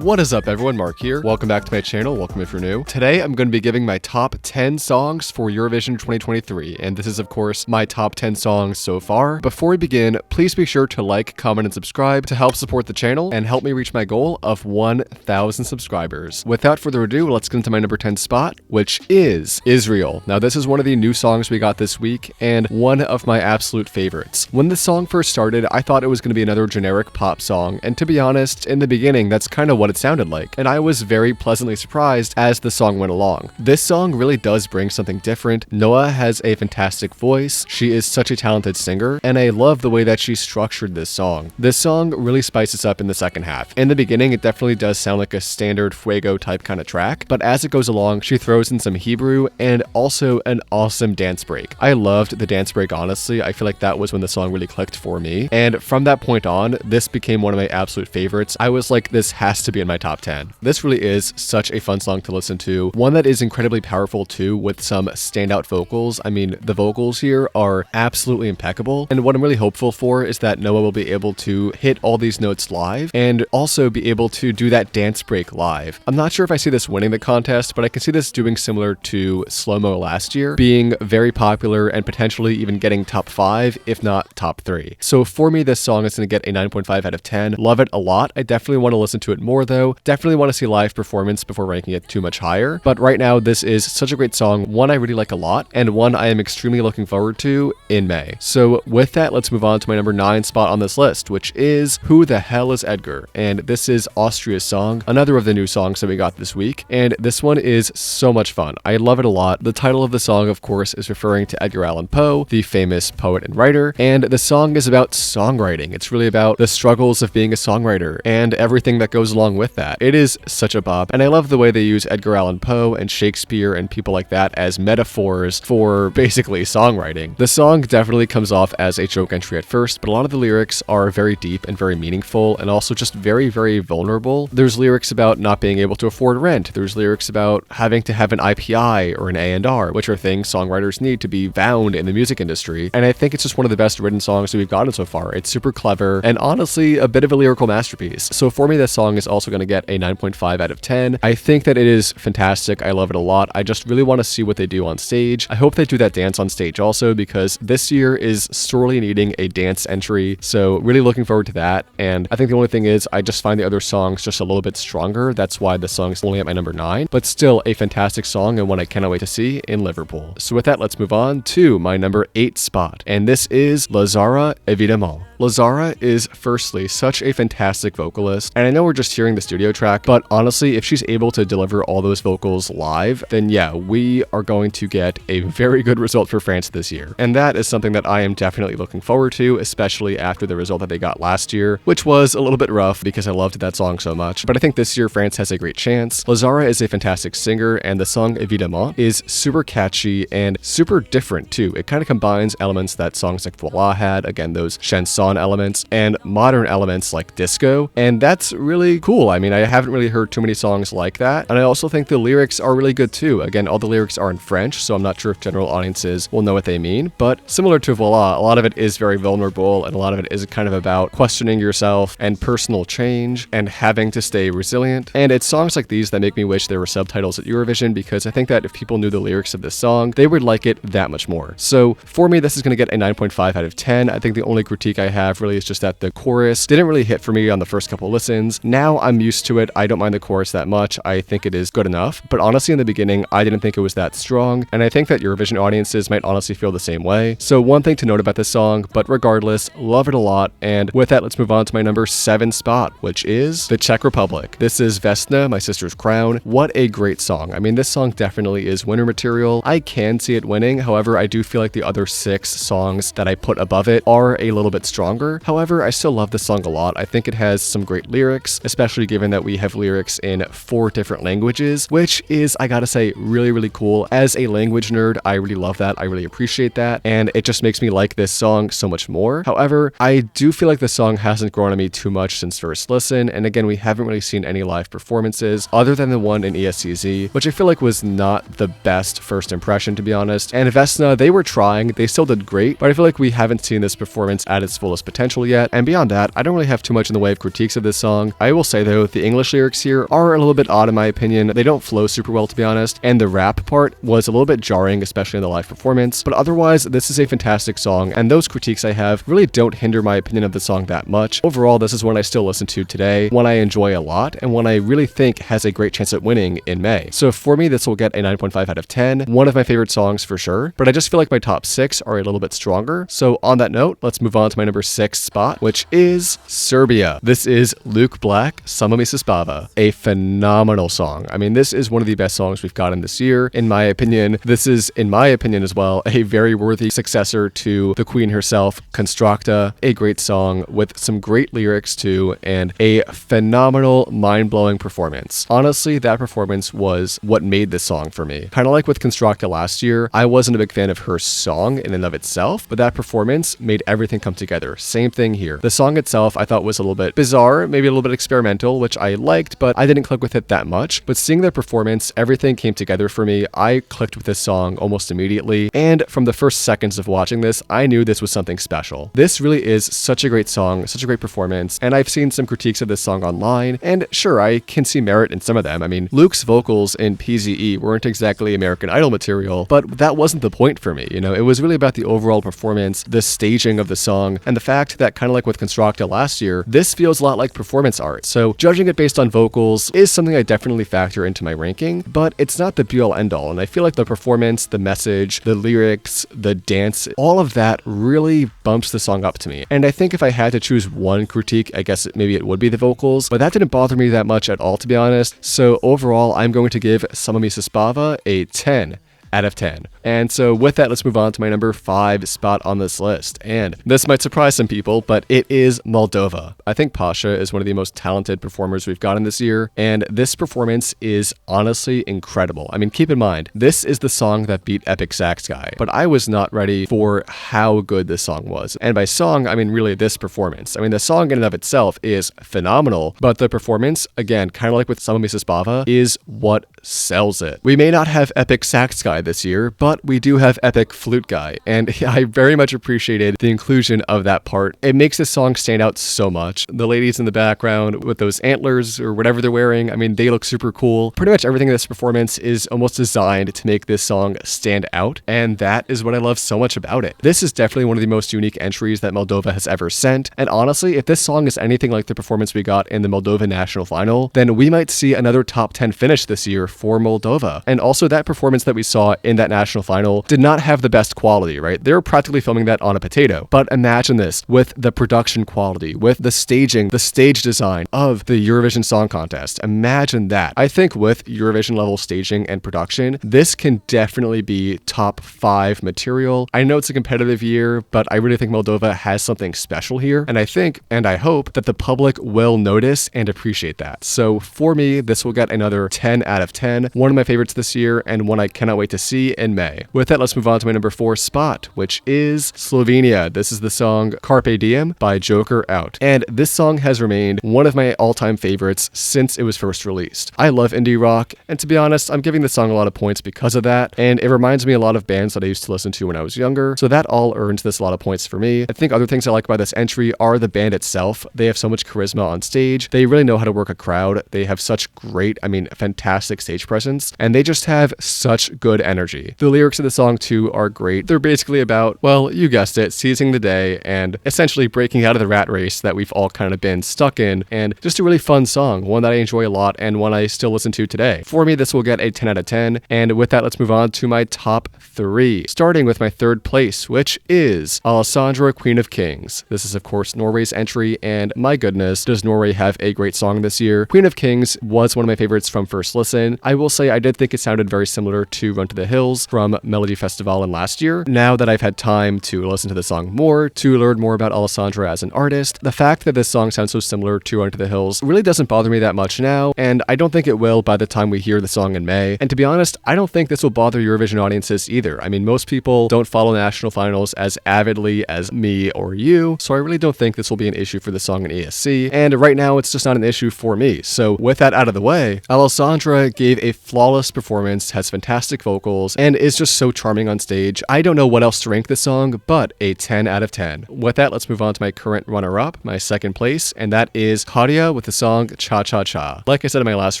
What is up everyone, Mark here. Welcome back to my channel, welcome if you're new. Today I'm going to be giving my top 10 songs for Eurovision 2023, and this is of course my top 10 songs so far. Before we begin, please be sure to like, comment, and subscribe to help support the channel and help me reach my goal of 1,000 subscribers. Without further ado, let's get into my number 10 spot, which is Israel. Now this is one of the new songs we got this week, and one of my absolute favorites. When this song first started, I thought it was going to be another generic pop song, and to be honest, in the beginning, that's kind of what it sounded like, and I was very pleasantly surprised as the song went along. This song really does bring something different. Noah has a fantastic voice, she is such a talented singer, and I love the way that she structured this song. This song really spices up in the second half. In the beginning, it definitely does sound like a standard Fuego type kind of track, but as it goes along, she throws in some Hebrew and also an awesome dance break. I loved the dance break, honestly. I feel like that was when the song really clicked for me, and from that point on, this became one of my absolute favorites. I was like, this has to be in my top 10. This really is such a fun song to listen to, one that is incredibly powerful too, with some standout vocals. I mean, the vocals here are absolutely impeccable, and what I'm really hopeful for is that Noah will be able to hit all these notes live and also be able to do that dance break live. I'm not sure if I see this winning the contest, but I can see this doing similar to Slow Mo last year, being very popular and potentially even getting top 5, if not top 3. So for me, this song is going to get a 9.5 out of 10. Love it a lot. I definitely want to listen to it more though. Definitely want to see live performance before ranking it too much higher. But right now, this is such a great song, one I really like a lot, and one I am extremely looking forward to in May. So with that, let's move on to my number 9 spot on this list, which is Who the Hell is Edgar? And this is Austria's song, another of the new songs that we got this week. And this one is so much fun. I love it a lot. The title of the song, of course, is referring to Edgar Allan Poe, the famous poet and writer. And the song is about songwriting. It's really about the struggles of being a songwriter and everything that goes along with that. It is such a bop, and I love the way they use Edgar Allan Poe and Shakespeare and people like that as metaphors for basically songwriting. The song definitely comes off as a joke entry at first, but a lot of the lyrics are very deep and very meaningful, and also just very, very vulnerable. There's lyrics about not being able to afford rent. There's lyrics about having to have an IPI or an A&R, which are things songwriters need to be found in the music industry, and I think it's just one of the best written songs that we've gotten so far. It's super clever, and honestly, a bit of a lyrical masterpiece. So for me, this song is also going to get a 9.5 out of 10. I think that it is fantastic. I love it a lot. I just really want to see what they do on stage. I hope they do that dance on stage also, because this year is sorely needing a dance entry. So really looking forward to that. And I think the only thing is I just find the other songs just a little bit stronger. That's why the song is only at my number 9, but still a fantastic song and one I cannot wait to see in Liverpool. So with that, let's move on to my number 8 spot. And this is Lazara, évidemment. Lazara is firstly such a fantastic vocalist, and I know we're just hearing the studio track, but honestly, if she's able to deliver all those vocals live, then yeah, we are going to get a very good result for France this year. And that is something that I am definitely looking forward to, especially after the result that they got last year, which was a little bit rough because I loved that song so much. But I think this year France has a great chance. Lazara is a fantastic singer, and the song Évidemment is super catchy and super different too. It kind of combines elements that songs like Voila had, again, those chanson elements, and modern elements like disco, and that's really cool. I mean, I haven't really heard too many songs like that, and I also think the lyrics are really good too. Again, all the lyrics are in French, so I'm not sure if general audiences will know what they mean, but similar to Voila, a lot of it is very vulnerable, and a lot of it is kind of about questioning yourself and personal change and having to stay resilient. And it's songs like these that make me wish there were subtitles at Eurovision, because I think that if people knew the lyrics of this song, they would like it that much more. So for me, this is going to get a 9.5 out of 10. I think the only critique I have really is just that the chorus didn't really hit for me on the first couple listens. Now I'm used to it. I don't mind the chorus that much. I think it is good enough, but honestly in the beginning I didn't think it was that strong, and I think that Eurovision audiences might honestly feel the same way. So one thing to note about this song, but regardless, love it a lot. And with that, let's move on to my number 7 spot, which is the Czech Republic. This is Vesna, My Sister's Crown. What a great song. I mean, this song definitely is winner material. I can see it winning. However, I do feel like the other 6 songs that I put above it are a little bit stronger. However, I still love this song a lot. I think it has some great lyrics, especially given that we have lyrics in 4 different languages, which is, I gotta say, really, really cool. As a language nerd, I really love that. I really appreciate that, and it just makes me like this song so much more. However, I do feel like the song hasn't grown on me too much since first listen, and again, we haven't really seen any live performances other than the one in ESCZ, which I feel like was not the best first impression, to be honest. And Vesna, they were trying, they still did great, but I feel like we haven't seen this performance at its full fullest potential yet. And beyond that, I don't really have too much in the way of critiques of this song. I will say though, the English lyrics here are a little bit odd in my opinion. They don't flow super well, to be honest, and the rap part was a little bit jarring, especially in the live performance. But otherwise, this is a fantastic song, and those critiques I have really don't hinder my opinion of the song that much. Overall, this is one I still listen to today, one I enjoy a lot, and one I really think has a great chance at winning in May. So for me, this will get a 9.5 out of 10. One of my favorite songs for sure, but I just feel like my top 6 are a little bit stronger. So on that note, let's move on to my number 6 spot, which is Serbia. This is Luke Black, Samo mi se spava, a phenomenal song. I mean, this is one of the best songs we've gotten this year, in my opinion. This is, in my opinion as well, a very worthy successor to the queen herself, Constructa, a great song with some great lyrics too, and a phenomenal, mind-blowing performance. Honestly, that performance was what made this song for me. Kind of like with Constructa last year, I wasn't a big fan of her song in and of itself, but that performance made everything come together. Same thing here. The song itself I thought was a little bit bizarre, maybe a little bit experimental, which I liked, but I didn't click with it that much. But seeing their performance, everything came together for me. I clicked with this song almost immediately, and from the first seconds of watching this, I knew this was something special. This really is such a great song, such a great performance, and I've seen some critiques of this song online, and sure, I can see merit in some of them. I mean, Luke's vocals in PZE weren't exactly American Idol material, but that wasn't the point for me, you know? It was really about the overall performance, the staging of the song, and the fact that, kind of like with Constructa last year, this feels a lot like performance art. So judging it based on vocals is something I definitely factor into my ranking, but it's not the be-all end-all, and I feel like the performance, the message, the lyrics, the dance, all of that really bumps the song up to me. And I think if I had to choose one critique, I guess maybe it would be the vocals, but that didn't bother me that much at all, to be honest. So overall, I'm going to give Samo mi se spava a 10 out of 10. And so with that, let's move on to my number 5 spot on this list. And this might surprise some people, but it is Moldova. I think Pasha is one of the most talented performers we've gotten this year, and this performance is honestly incredible. I mean, keep in mind, this is the song that beat Epic Sax Guy, but I was not ready for how good this song was. And by song, I mean really this performance. I mean, the song in and of itself is phenomenal, but the performance, again, kind of like with Samo mi se spava, is what sells it. We may not have Epic Sax Guy this year, but we do have Epic Flute Guy, and I very much appreciated the inclusion of that part. It makes this song stand out so much. The ladies in the background with those antlers or whatever they're wearing, I mean, they look super cool. Pretty much everything in this performance is almost designed to make this song stand out, and that is what I love so much about it. This is definitely one of the most unique entries that Moldova has ever sent, and honestly, if this song is anything like the performance we got in the Moldova National Final, then we might see another top 10 finish this year for Moldova. And also, that performance that we saw in that national final did not have the best quality, right? They were practically filming that on a potato. But imagine this with the production quality, with the staging, the stage design of the Eurovision Song Contest. Imagine that. I think with Eurovision level staging and production, this can definitely be top 5 material. I know it's a competitive year, but I really think Moldova has something special here. And I think, and I hope, that the public will notice and appreciate that. So for me, this will get another 10 out of 10. One of my favorites this year, and one I cannot wait to see in May. With that, let's move on to my number 4 spot, which is Slovenia. This is the song Carpe Diem by Joker Out. And this song has remained one of my all-time favorites since it was first released. I love indie rock, and to be honest, I'm giving this song a lot of points because of that, and it reminds me a lot of bands that I used to listen to when I was younger, so that all earns this a lot of points for me. I think other things I like about this entry are the band itself. They have so much charisma on stage. They really know how to work a crowd. They have such great, I mean, fantastic stage presence, and they just have such good energy. The lyrics of the song too are great. They're basically about, well, you guessed it, seizing the day and essentially breaking out of the rat race that we've all kind of been stuck in, and just a really fun song, one that I enjoy a lot and one I still listen to today. For me, this will get a 10 out of 10, and with that, let's move on to my top 3, starting with my 3rd place, which is Alessandra, Queen of Kings. This is, of course, Norway's entry, and my goodness, does Norway have a great song this year. Queen of Kings was one of my favorites from first listen. I will say I did think it sounded very similar to Run to the Hills from Melody Festival last year. Now that I've had time to listen to the song more, to learn more about Alessandra as an artist, the fact that this song sounds so similar to Run to the Hills really doesn't bother me that much now, and I don't think it will by the time we hear the song in May. And to be honest, I don't think this will bother Eurovision audiences either. I mean, most people don't follow national finals as avidly as me or you, so I really don't think this will be an issue for the song in ESC, and right now it's just not an issue for me. So with that out of the way, Alessandra gave a flawless performance, has fantastic vocals, vocals and is just so charming on stage. I don't know what else to rank this song, but a 10 out of 10. With that, let's move on to my current runner-up, my second place, and that is Käärijä with the song Cha Cha Cha. Like I said in my last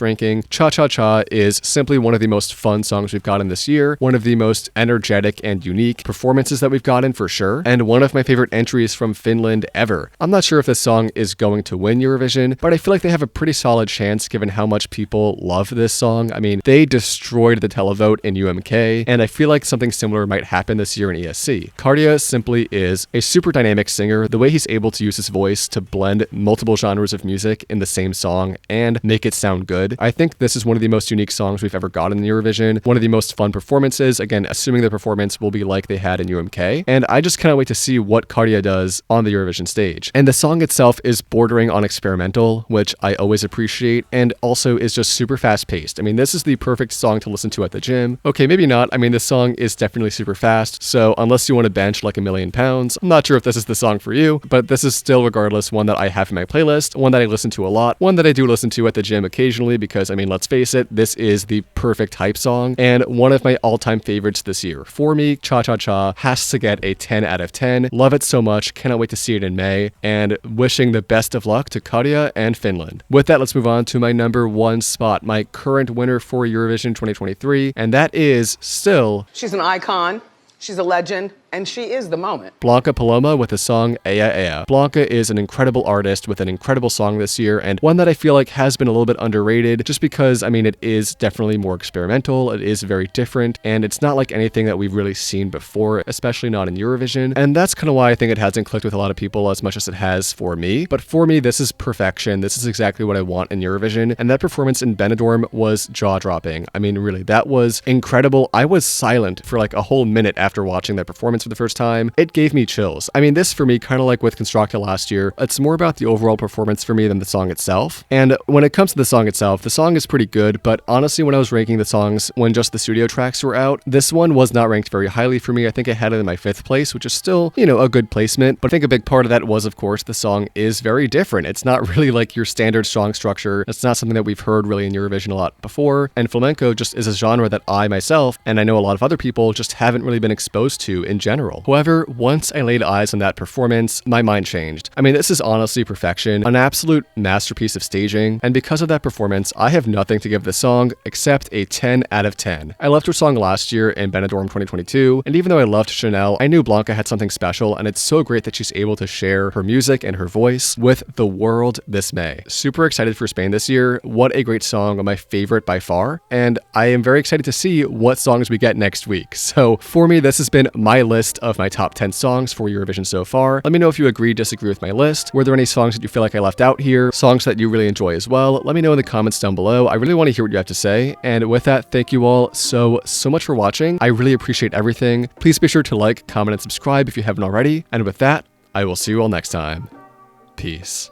ranking, Cha Cha Cha is simply one of the most fun songs we've gotten this year, one of the most energetic and unique performances that we've gotten for sure, and one of my favorite entries from Finland ever. I'm not sure if this song is going to win Eurovision, but I feel like they have a pretty solid chance given how much people love this song. I mean, they destroyed the televote in UMK, and I feel like something similar might happen this year in ESC. Käärijä simply is a super dynamic singer. The way he's able to use his voice to blend multiple genres of music in the same song and make it sound good. I think this is one of the most unique songs we've ever gotten in Eurovision, one of the most fun performances, again, assuming the performance will be like they had in UMK, and I just cannot wait to see what Käärijä does on the Eurovision stage. And the song itself is bordering on experimental, which I always appreciate, and also is just super fast-paced. I mean, this is the perfect song to listen to at the gym. Okay, maybe not. I mean, this song is definitely super fast, so unless you want to bench like £1,000,000, I'm not sure if this is the song for you, but this is still regardless one that I have in my playlist, one that I listen to a lot, one that I do listen to at the gym occasionally because, I mean, let's face it, this is the perfect hype song and one of my all-time favorites this year. For me, Cha Cha Cha has to get a 10 out of 10. Love it so much, cannot wait to see it in May, and wishing the best of luck to Käärijä and Finland. With that, let's move on to my number one spot, my current winner for Eurovision 2023, and that is still... She's an icon, she's a legend, and she is the moment. Blanca Paloma with the song Eaea. Blanca is an incredible artist with an incredible song this year, and one that I feel like has been a little bit underrated just because, I mean, it is definitely more experimental, it is very different, and it's not like anything that we've really seen before, especially not in Eurovision, and that's kind of why I think it hasn't clicked with a lot of people as much as it has for me. But for me, this is perfection. This is exactly what I want in Eurovision, and that performance in Benidorm was jaw-dropping. I mean, really, that was incredible. I was silent for like a whole minute after watching that performance for the first time. It gave me chills. I mean, this for me, kind of like with Constructa last year, it's more about the overall performance for me than the song itself. And when it comes to the song itself, the song is pretty good, but honestly, when I was ranking the songs when just the studio tracks were out, this one was not ranked very highly for me. I think I had it in my 5th place, which is still, you know, a good placement, but I think a big part of that was, of course, the song is very different. It's not really like your standard song structure. It's not something that we've heard really in Eurovision a lot before, and flamenco just is a genre that I myself, and I know a lot of other people, just haven't really been exposed to in general. However, once I laid eyes on that performance, my mind changed. I mean, this is honestly perfection, an absolute masterpiece of staging, and because of that performance, I have nothing to give the song except a 10 out of 10. I loved her song last year in Benidorm 2022, and even though I loved Chanel, I knew Blanca had something special, and it's so great that she's able to share her music and her voice with the world this May. Super excited for Spain this year. What a great song, my favorite by far, and I am very excited to see what songs we get next week. So for me, this has been my list of my top 10 songs for Eurovision so far. Let me know if you agree, disagree with my list. Were there any songs that you feel like I left out here? Songs that you really enjoy as well? Let me know in the comments down below. I really want to hear what you have to say. And with that, thank you all so much for watching. I really appreciate everything. Please be sure to like, comment, and subscribe if you haven't already. And with that, I will see you all next time. Peace.